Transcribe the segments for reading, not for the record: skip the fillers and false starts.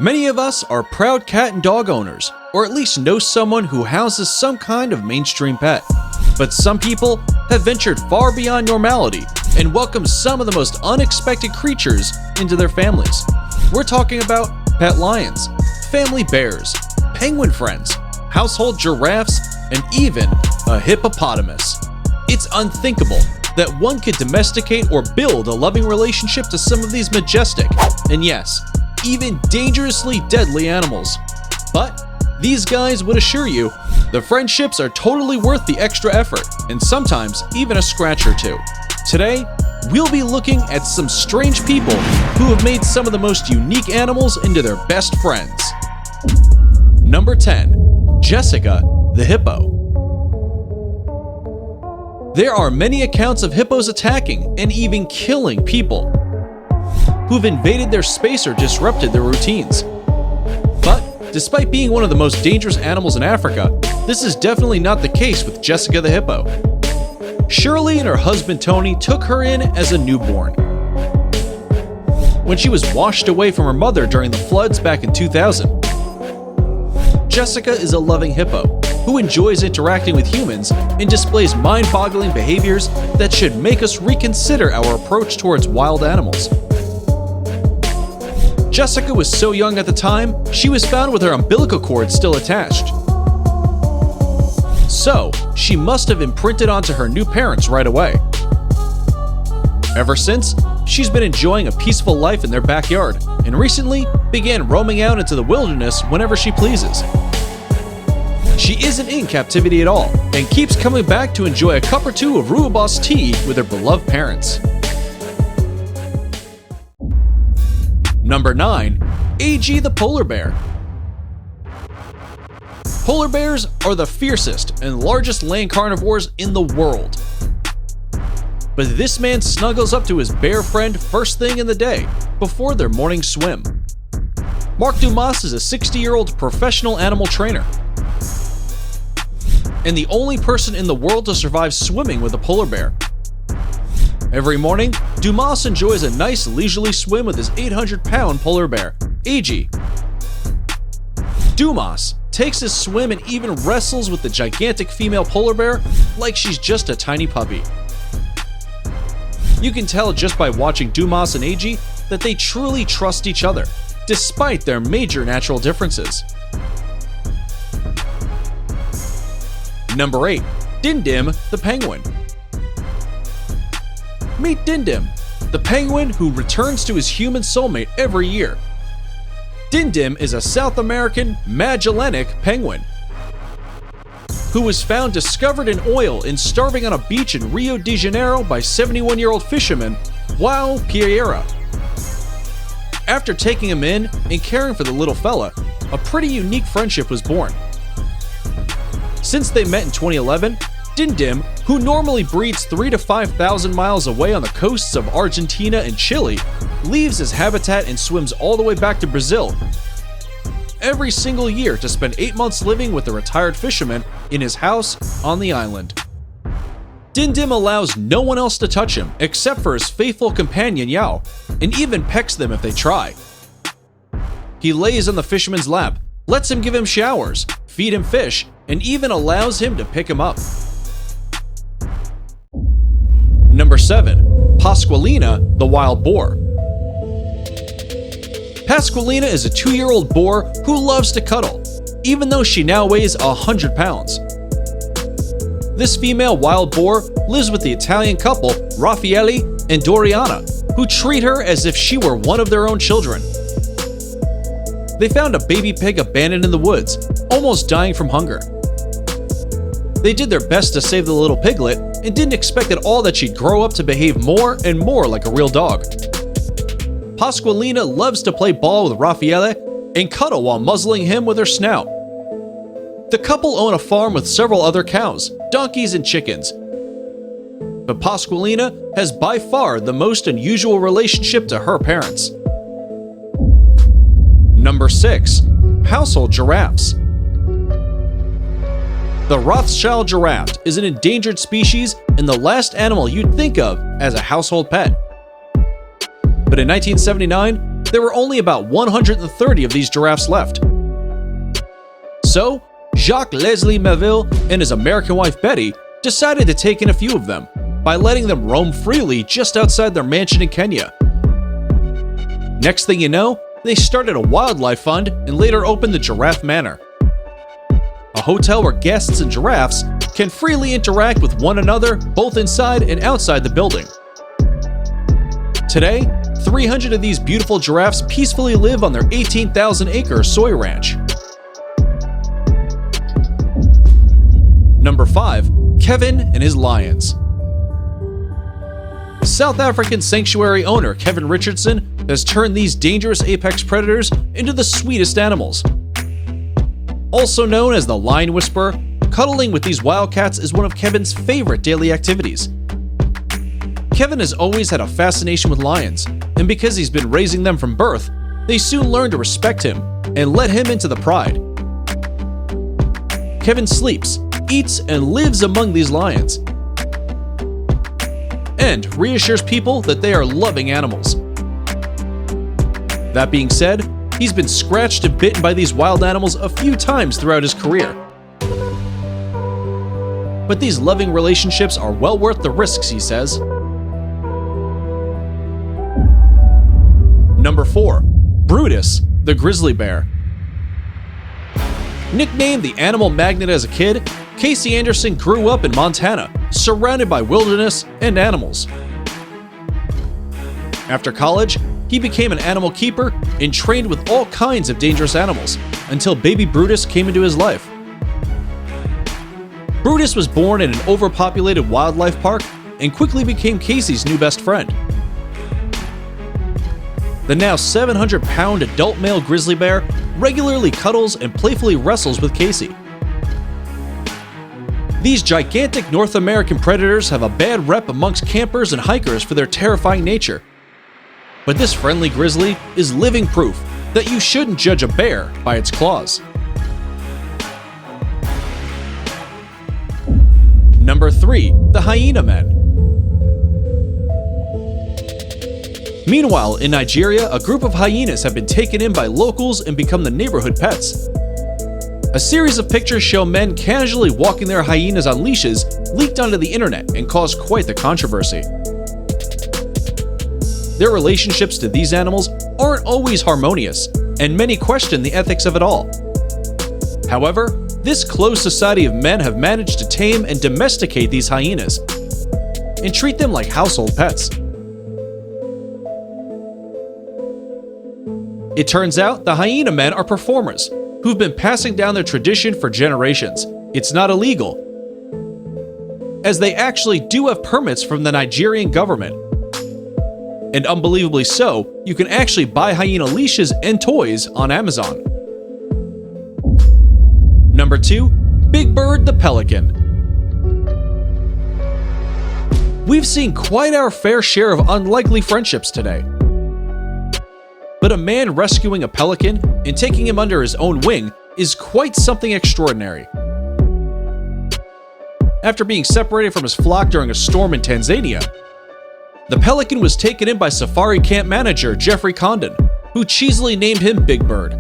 Many of us are proud cat and dog owners, or at least know someone who houses some kind of mainstream pet. But some people have ventured far beyond normality and welcomed some of the most unexpected creatures into their families. We're talking about pet lions, family bears, penguin friends, household giraffes, and even a hippopotamus. It's unthinkable that one could domesticate or build a loving relationship to some of these majestic, and yes, even dangerously deadly animals. But these guys would assure you the friendships are totally worth the extra effort, and sometimes even a scratch or two. Today, we'll be looking at some strange people who have made some of the most unique animals into their best friends. Number 10. Jessica the Hippo. There are many accounts of hippos attacking and even killing people who've invaded their space or disrupted their routines. But despite being one of the most dangerous animals in Africa, this is definitely not the case with Jessica the Hippo. Shirley and her husband Tony took her in as a newborn. When she was washed away from her mother during the floods back in 2000. Jessica is a loving hippo who enjoys interacting with humans and displays mind-boggling behaviors that should make us reconsider our approach towards wild animals. Jessica was so young at the time, she was found with her umbilical cord still attached. So, she must have imprinted onto her new parents right away. Ever since, she's been enjoying a peaceful life in their backyard, and recently began roaming out into the wilderness whenever she pleases. She isn't in captivity at all, and keeps coming back to enjoy a cup or two of rooibos tea with her beloved parents. Number 9. Agee the Polar Bear. Polar bears are the fiercest and largest land carnivores in the world. But this man snuggles up to his bear friend first thing in the day, before their morning swim. Mark Dumas is a 60-year-old professional animal trainer, and the only person in the world to survive swimming with a polar bear. Every morning, Dumas enjoys a nice leisurely swim with his 800-pound polar bear, Agee. Dumas takes his swim and even wrestles with the gigantic female polar bear like she's just a tiny puppy. You can tell just by watching Dumas and Agee that they truly trust each other, despite their major natural differences. Number 8. Dindim the Penguin. Meet Dindim, the penguin who returns to his human soulmate every year. Dindim is a South American Magellanic penguin who was found discovered in oil and starving on a beach in Rio de Janeiro by 71-year-old fisherman João Pereira. After taking him in and caring for the little fella, a pretty unique friendship was born. Since they met in 2011, Dindim, who normally breeds 3,000 to 5,000 miles away on the coasts of Argentina and Chile, leaves his habitat and swims all the way back to Brazil every single year to spend 8 months living with a retired fisherman in his house on the island. Dindim allows no one else to touch him except for his faithful companion Yao, and even pecks them if they try. He lays on the fisherman's lap, lets him give him showers, feed him fish, and even allows him to pick him up. Number 7. Pasqualina the Wild Boar. Pasqualina is a 2-year-old boar who loves to cuddle, even though she now weighs 100 pounds. This female wild boar lives with the Italian couple Raffaele and Doriana, who treat her as if she were one of their own children. They found a baby pig abandoned in the woods, almost dying from hunger. They did their best to save the little piglet and didn't expect at all that she'd grow up to behave more and more like a real dog. Pasqualina loves to play ball with Raffaele and cuddle while muzzling him with her snout. The couple own a farm with several other cows, donkeys, and chickens. But Pasqualina has by far the most unusual relationship to her parents. Number 6. Household giraffes. The Rothschild giraffe is an endangered species and the last animal you'd think of as a household pet. But in 1979, there were only about 130 of these giraffes left. So, Jacques Leslie Melville and his American wife Betty decided to take in a few of them by letting them roam freely just outside their mansion in Kenya. Next thing you know, they started a wildlife fund and later opened the Giraffe Manor, a hotel where guests and giraffes can freely interact with one another both inside and outside the building. Today, 300 of these beautiful giraffes peacefully live on their 18,000-acre soy ranch. Number 5. Kevin and his lions. South African sanctuary owner Kevin Richardson has turned these dangerous apex predators into the sweetest animals. Also known as the Lion Whisperer, cuddling with these wildcats is one of Kevin's favorite daily activities. Kevin has always had a fascination with lions, and because he's been raising them from birth, they soon learned to respect him and let him into the pride. Kevin sleeps, eats, and lives among these lions, and reassures people that they are loving animals. That being said, he's been scratched and bitten by these wild animals a few times throughout his career. But these loving relationships are well worth the risks, he says. Number 4. Brutus, the grizzly bear. Nicknamed the animal magnet as a kid, Casey Anderson grew up in Montana, surrounded by wilderness and animals. After college, he became an animal keeper and trained with all kinds of dangerous animals, until baby Brutus came into his life. Brutus was born in an overpopulated wildlife park and quickly became Casey's new best friend. The now 700-pound adult male grizzly bear regularly cuddles and playfully wrestles with Casey. These gigantic North American predators have a bad rep amongst campers and hikers for their terrifying nature. But this friendly grizzly is living proof that you shouldn't judge a bear by its claws. Number 3. The Hyena Men. Meanwhile, in Nigeria, a group of hyenas have been taken in by locals and become the neighborhood pets. A series of pictures show men casually walking their hyenas on leashes leaked onto the internet and caused quite the controversy. Their relationships to these animals aren't always harmonious, and many question the ethics of it all. However, this closed society of men have managed to tame and domesticate these hyenas and treat them like household pets. It turns out the Hyena Men are performers who've been passing down their tradition for generations. It's not illegal, as they actually do have permits from the Nigerian government. And unbelievably so, you can actually buy hyena leashes and toys on Amazon. Number 2. Bigbird the Pelican. We've seen quite our fair share of unlikely friendships today. But a man rescuing a pelican and taking him under his own wing is quite something extraordinary. After being separated from his flock during a storm in Tanzania, the pelican was taken in by safari camp manager Jeffrey Condon, who cheesily named him Big Bird.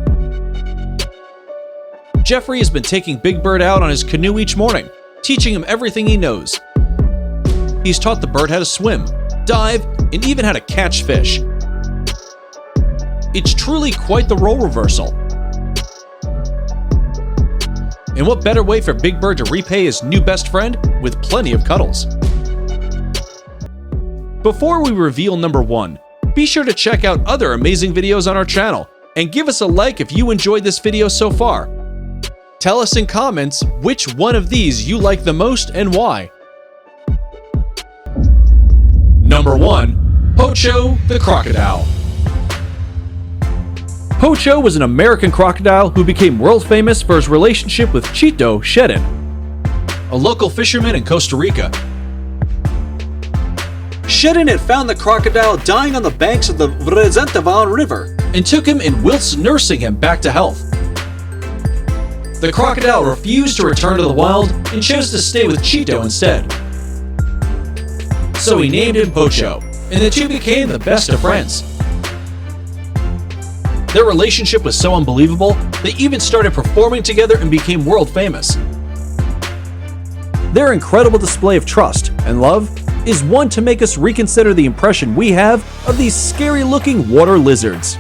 Jeffrey has been taking Big Bird out on his canoe each morning, teaching him everything he knows. He's taught the bird how to swim, dive, and even how to catch fish. It's truly quite the role reversal. And what better way for Big Bird to repay his new best friend with plenty of cuddles? Before we reveal number 1, be sure to check out other amazing videos on our channel and give us a like if you enjoyed this video so far. Tell us in comments which one of these you like the most and why. Number 1. Pocho the Crocodile. Pocho was an American crocodile who became world famous for his relationship with Chito Shedden, a local fisherman in Costa Rica. Shedden had found the crocodile dying on the banks of the Vrezentavan River and took him in whilst nursing him back to health. The crocodile refused to return to the wild and chose to stay with Chito instead. So he named him Pocho, and the two became the best of friends. Their relationship was so unbelievable, they even started performing together and became world famous. Their incredible display of trust and love is one to make us reconsider the impression we have of these scary-looking water lizards.